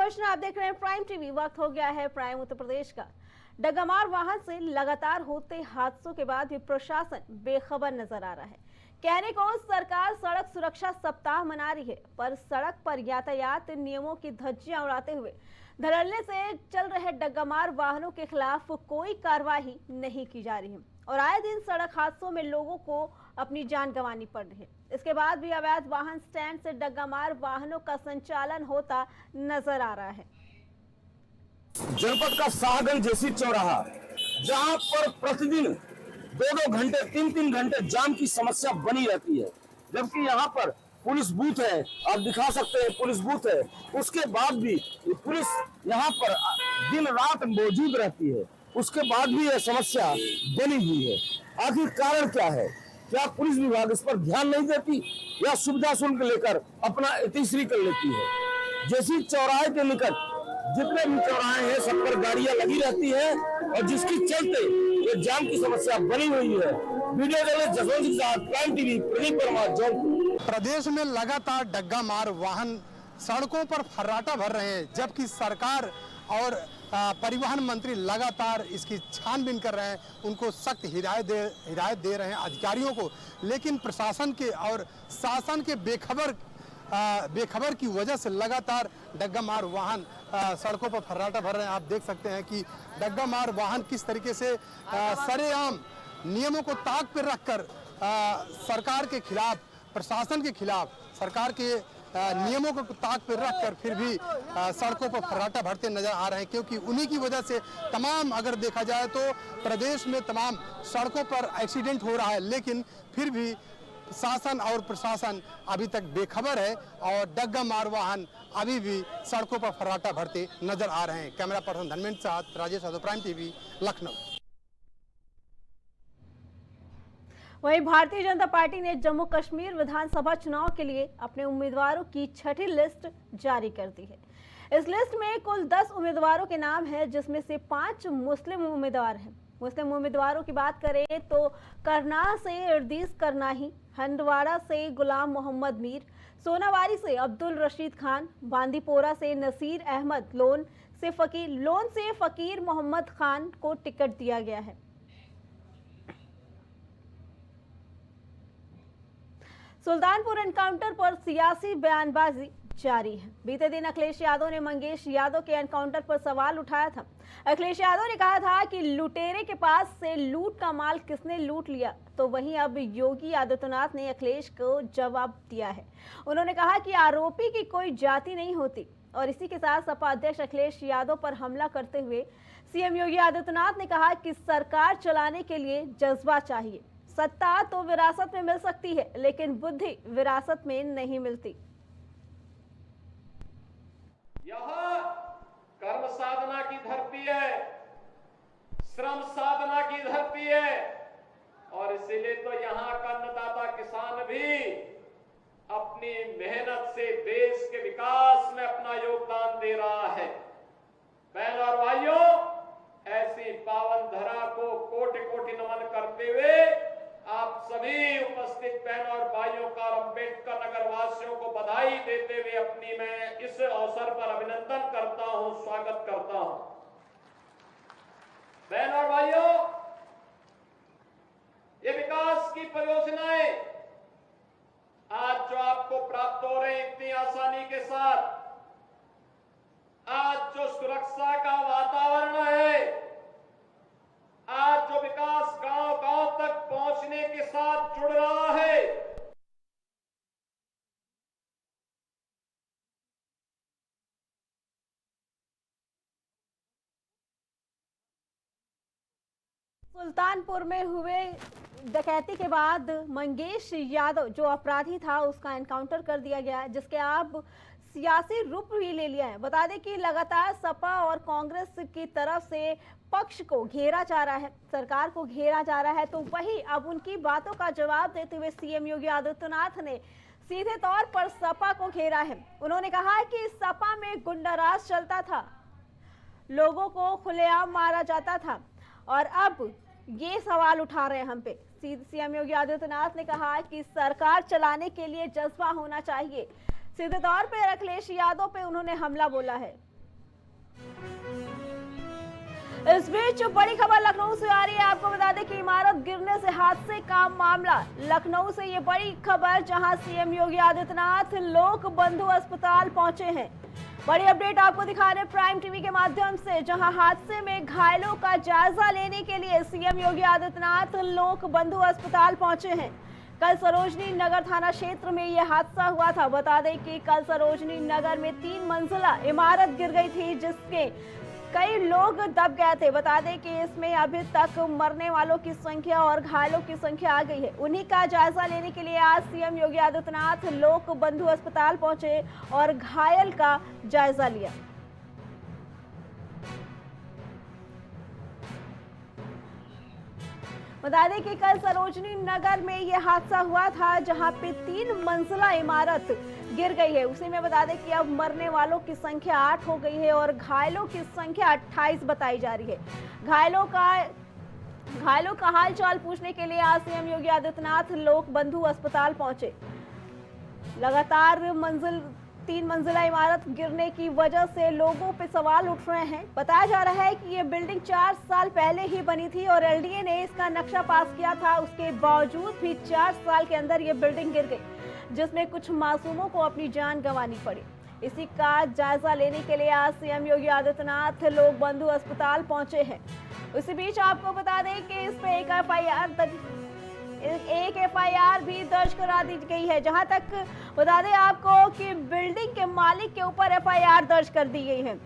Question आप देख रहे हैं प्राइम टीवी। वक्त हो गया है प्राइम उत्तर प्रदेश का। डग्गामार वाहन से लगातार होते हादसों के बाद भी प्रशासन बेखबर नजर आ रहा है। कहने को सरकार सड़क सुरक्षा सप्ताह मना रही है, पर सड़क पर यातायात नियमों की धज्जियां उड़ाते हुए धड़ल्ले से चल रहे डग्गामार वाहनों के खिलाफ कोई कार्रवाई नहीं की जा रही है और आए दिन सड़क हादसों में लोगों को अपनी जान गंवानी पड़ रही है। इसके बाद भी अवैध वाहन स्टैंड से डग्गामार वाहनों का संचालन होता नजर आ रहा है। जनपद का शाहगंज जेसी चौराहा, जहां पर प्रतिदिन 2-2 घंटे 3-3 घंटे जाम की समस्या बनी रहती है, जबकि यहां पर पुलिस बूथ है, आप दिखा सकते हैं पुलिस बूथ है, उसके बाद भी पुलिस यहां पर दिन रात मौजूद रहती है, उसके बाद भी यह समस्या बनी हुई है। आखिर कारण क्या है? क्या पुलिस विभाग इस पर ध्यान नहीं देती या सुविधा शुल्क लेकर अपना इतिश्री कर लेती है? जेसी चौराहे के निकट जितने भी चौराहे हैं सब पर गाड़ियां लगी रहती है और जिसकी चलते ये जाम की समस्या बनी हुई है। वीडियो जर्नलिस्ट जसवंत सिंह साहब, प्राइम टीवी, प्रदीप वर्मा, जौनपुर। प्रदेश में लगातार डग्गामार वाहन सड़कों पर फर्राटा भर रहे हैं, जबकि सरकार और परिवहन मंत्री लगातार इसकी छानबीन कर रहे हैं, उनको सख्त हिदायत दे रहे हैं अधिकारियों को। लेकिन प्रशासन के और शासन के बेखबर की वजह से लगातार डग्गामार वाहन सड़कों पर फर्राटा भर रहे हैं। आप देख सकते हैं कि डग्गामार वाहन किस तरीके से सरेआम नियमों को ताक पर रखकर सरकार के खिलाफ, प्रशासन के खिलाफ, सरकार के नियमों को ताक पर रखकर फिर भी सड़कों पर फर्राटा भरते नजर आ रहे हैं, क्योंकि उन्हीं की वजह से तमाम, अगर देखा जाए तो प्रदेश में तमाम सड़कों पर एक्सीडेंट हो रहा है, लेकिन फिर भी शासन और प्रशासन अभी तक बेखबर है और डग्गामार वाहन अभी भी सड़कों पर फर्राटा भरते नजर आ रहे हैं। कैमरा पर्सन धर्मेंद्र के साथ राजेश यादव, प्राइम टीवी, लखनऊ। वहीं भारतीय जनता पार्टी ने जम्मू कश्मीर विधानसभा चुनाव के लिए अपने उम्मीदवारों की छठी लिस्ट जारी कर दी है। इस लिस्ट में कुल 10 उम्मीदवारों के नाम हैं, जिसमें से 5 मुस्लिम उम्मीदवार हैं। मुस्लिम उम्मीदवारों की बात करें तो करनाल से इर्दीस करनाही, हंदवाड़ा से गुलाम मोहम्मद मीर, सोनावारी से अब्दुल रशीद खान, बांदीपोरा से नसीर अहमद, लोन से फकीर मोहम्मद खान को टिकट दिया गया है। सुल्तानपुर एनकाउंटर पर सियासी बयानबाजी जारी है। बीते दिन अखिलेश यादव ने मंगेश यादव के एनकाउंटर पर सवाल उठाया था। अखिलेश यादव ने कहा था कि लुटेरे के पास से लूट का माल किसने लूट लिया, तो वहीं अब योगी आदित्यनाथ ने अखिलेश को जवाब दिया है। उन्होंने कहा कि आरोपी की कोई जाति नहीं होती और इसी के साथ सपा अध्यक्ष अखिलेश यादव पर हमला करते हुए सीएम योगी आदित्यनाथ ने कहा कि सरकार चलाने के लिए जज्बा चाहिए। सत्ता तो विरासत में मिल सकती है, लेकिन बुद्धि विरासत में नहीं मिलती। यह कर्म साधना की धरती है, श्रम साधना की धरती है और इसीलिए तो यहाँ का अन्नदाता किसान भी अपनी मेहनत से देश के विकास में अपना योगदान दे रहा है। बहन और भाइयों, ऐसी पावन धरा को कोटि कोटि नमन करते हुए आप सभी उपस्थित बहन और भाइयों का अम्बेडकर नगर वासियों को बधाई देते हुए अपनी मैं इस अवसर पर अभिनंदन करता हूं, स्वागत करता हूं। बहन और भाइयों, ये विकास की परियोजनाएं आज जो आपको प्राप्त हो रही इतनी आसानी के साथ, आज जो सुरक्षा का वातावरण है, आज जो विकास गांव गांव तक पहुंचने के साथ जुड़ रहा है, सुल्तानपुर में हुए डकैती के बाद मंगेश यादव जो अपराधी था उसका एनकाउंटर कर दिया गया, जिसके अब सियासी रूप भी ले लिया है। बता दें कि लगातार सपा और कांग्रेस की तरफ से पक्ष को घेरा जा रहा है, सरकार को घेरा जा रहा है, तो वही अब उनकी बातों का जवाब देते हुए सीएम योगी आदित्यनाथ ने सीधे तौर पर सपा को घेरा है। उन्होंने कहा कि सपा में गुंडाराज चलता था, लोगों को खुलेआम मारा जाता था और अब ये सवाल उठा रहे हैं हम पे। सीएम योगी आदित्यनाथ ने कहा कि सरकार चलाने के लिए जज्बा होना चाहिए। सीधे तौर पर अखिलेश यादव पे उन्होंने हमला बोला है। इस बीच बड़ी खबर लखनऊ से आ रही है। आपको बता दें कि इमारत गिरने से हादसे का मामला। लखनऊ से ये बड़ी खबर, जहां सीएम योगी आदित्यनाथ लोक बंधु अस्पताल पहुंचे हैं। बड़ी अपडेट आपको दिखा रहे प्राइम टीवी के माध्यम से, जहां हादसे में घायलों का जायजा लेने के लिए सीएम योगी आदित्यनाथ लोक बंधु अस्पताल पहुंचे हैं। कल सरोजनी नगर थाना क्षेत्र में यह हादसा हुआ था। बता दें कि कल सरोजनी नगर में 3 मंजिला इमारत गिर गई थी, जिसके कई लोग दब गए थे। बता दें कि इसमें अभी तक मरने वालों की संख्या और घायलों की संख्या आ गई है। उन्हीं का जायजा लेने के लिए आज सीएम योगी आदित्यनाथ लोक बंधु अस्पताल पहुंचे और घायल का जायजा लिया। बता दें कि कल सरोजनी नगर में यह हादसा हुआ था, जहां पे 3 मंजिला इमारत गिर गई है। उसी में बता दें कि अब मरने वालों की संख्या 8 हो गई है और घायलों की संख्या 28 बताई जा रही है। घायलों का हाल चाल पूछने के लिए आज सीएम योगी आदित्यनाथ लोक बंधु अस्पताल पहुंचे। लगातार 3 मंजिला इमारत गिरने की वजह से लोगों पे सवाल उठ रहे हैं। बताया जा रहा है कि ये बिल्डिंग 4 साल पहले ही बनी थी और एलडीए ने इसका नक्शा पास किया था। उसके बावजूद भी 4 साल के अंदर ये बिल्डिंग गिर गई, जिसमें कुछ मासूमों को अपनी जान गंवानी पड़ी। इसी का जायजा लेने के लिए आज सीएम योगी आदित्यनाथ लोक बंधु अस्पताल पहुंचे हैं। उसी बीच आपको बता दें कि इस पे एक एफआईआर भी दर्ज करा दी गई है। जहां तक बता दें आपको कि बिल्डिंग के मालिक के ऊपर एफआईआर दर्ज कर दी गई है।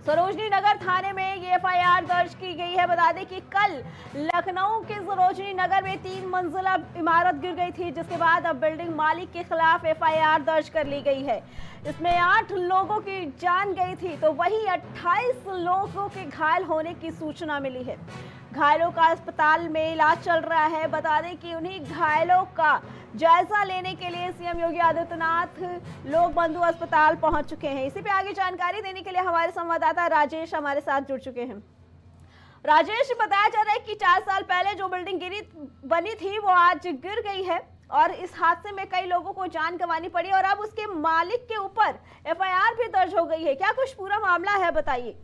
सरोजनी नगर थाने में ये एफआईआर दर्ज की गई है। बता दें कि कल लखनऊ के सरोजनी नगर में 3 मंजिला इमारत गिर गई थी, जिसके बाद अब बिल्डिंग मालिक के खिलाफ एफआईआर दर्ज कर ली गई है। इसमें 8 लोगों की जान गई थी, तो वहीं 28 लोगों के घायल होने की सूचना मिली है। घायलों का अस्पताल में इलाज चल रहा है। बता दें कि उन्हीं घायलों का जायजा लेने के लिए सीएम योगी आदित्यनाथ लोक बंधु अस्पताल पहुंच चुके हैं। इसी पे आगे जानकारी देने के लिए हमारे संवाददाता राजेश हमारे साथ जुड़ चुके हैं। राजेश, बताया जा रहा है कि 4 साल पहले जो बिल्डिंग बनी थी वो आज गिर गई है और इस हादसे में कई लोगों को जान गंवानी पड़ी और अब उसके मालिक के ऊपर एफआईआर भी दर्ज हो गई है। क्या कुछ पूरा मामला है, बताइए।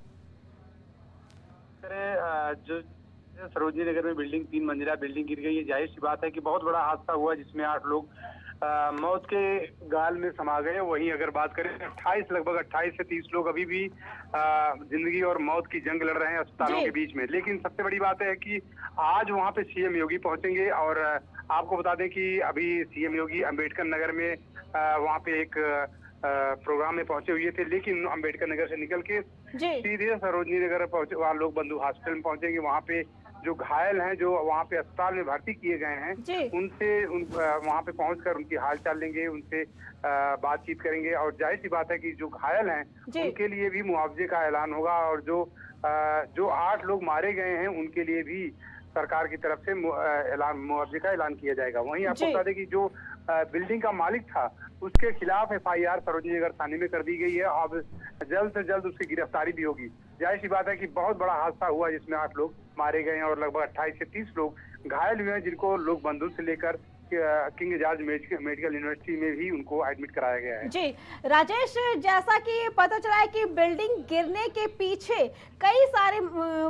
जो सरोजनी नगर में बिल्डिंग 3 मंजिला बिल्डिंग गिर गई है। जाहिर सी बात है कि बहुत बड़ा हादसा हुआ, जिसमें 8 लोग मौत के गाल में समा गए। वहीं अगर बात करें लगभग 28 से 30 लोग अभी भी जिंदगी और मौत की जंग लड़ रहे हैं अस्पतालों के बीच में। लेकिन सबसे बड़ी बात है कि आज वहां पे सीएम योगी पहुंचेंगे और आपको बता दें कि अभी सीएम योगी अंबेडकर नगर में वहां पे एक प्रोग्राम में पहुंचे हुए थे, लेकिन अंबेडकर नगर से निकल के सीधे सरोजनी नगर पहुंचे, वहाँ लोक बंधु हॉस्पिटल में पहुंचेंगे। वहाँ पे जो घायल हैं, जो वहाँ पे अस्पताल में भर्ती किए गए हैं, उनसे वहाँ पे पहुंचकर उनकी हालचाल लेंगे, उनसे बातचीत करेंगे और जाहिर सी बात है कि जो घायल हैं उनके लिए भी मुआवजे का ऐलान होगा और जो 8 लोग मारे गए हैं उनके लिए भी सरकार की तरफ से मुआवजे का ऐलान किया जाएगा। वहीं आपको बता दें कि जो बिल्डिंग का मालिक था उसके खिलाफ एफआईआर सरोजनी नगर थाने में कर दी गई है। अब जल्द से जल्द उसकी गिरफ्तारी भी होगी। जाहिर सी बात है कि बहुत बड़ा हादसा हुआ, जिसमें 8 लोग मारे गए हैं और लगभग 28 से 30 लोग घायल हुए हैं, जिनको लोक बंधु से लेकर किंग जॉर्ज मेडिकल यूनिवर्सिटी में भी उनको एडमिट कराया गया है। जी राजेश, जैसा कि पता चला है कि बिल्डिंग गिरने के पीछे कई सारे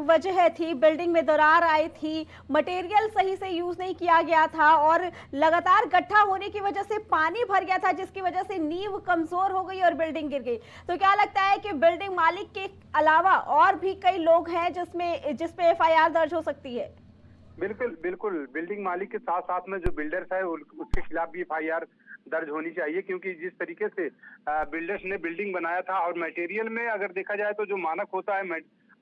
वजह थी। बिल्डिंग में दरार आई थी, मटेरियल सही से यूज नहीं किया गया था और लगातार गड्ढा होने की वजह से पानी भर गया था, जिसकी वजह से नींव कमजोर हो गई और बिल्डिंग गिर गई। तो क्या लगता है कि बिल्डिंग मालिक के अलावा और भी कई लोग हैं जिसपे एफआईआर दर्ज हो सकती है? बिल्कुल बिल्डिंग मालिक के साथ साथ में जो बिल्डर्स है उसके खिलाफ भी एफआईआर दर्ज होनी चाहिए, क्योंकि जिस तरीके से बिल्डर्स ने बिल्डिंग बनाया था और मटेरियल में अगर देखा जाए तो जो मानक होता है,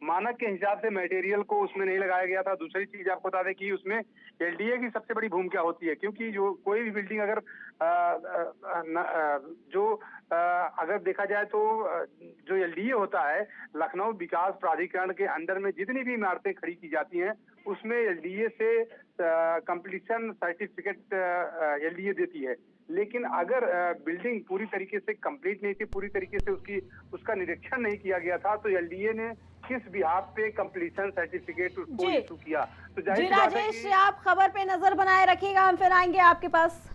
मानक के हिसाब से मटेरियल को उसमें नहीं लगाया गया था। दूसरी चीज आपको बता दें कि उसमें एलडीए की सबसे बड़ी भूमिका होती है, क्योंकि जो कोई भी बिल्डिंग अगर अगर देखा जाए तो जो एलडीए होता है, लखनऊ विकास प्राधिकरण के अंडर में जितनी भी इमारतें खड़ी की जाती हैं उसमें एलडीए से कंप्लीशन सर्टिफिकेट एलडीए देती है। लेकिन अगर बिल्डिंग पूरी तरीके से कंप्लीट नहीं थी, पूरी तरीके से उसका निरीक्षण नहीं किया गया था, तो एलडीए ने किस बिहाफ पे कंप्लीशन सर्टिफिकेट उसको इशू किया। तो जी राजेश, आप खबर पे नजर बनाए रखिएगा, हम फिर आएंगे आपके पास।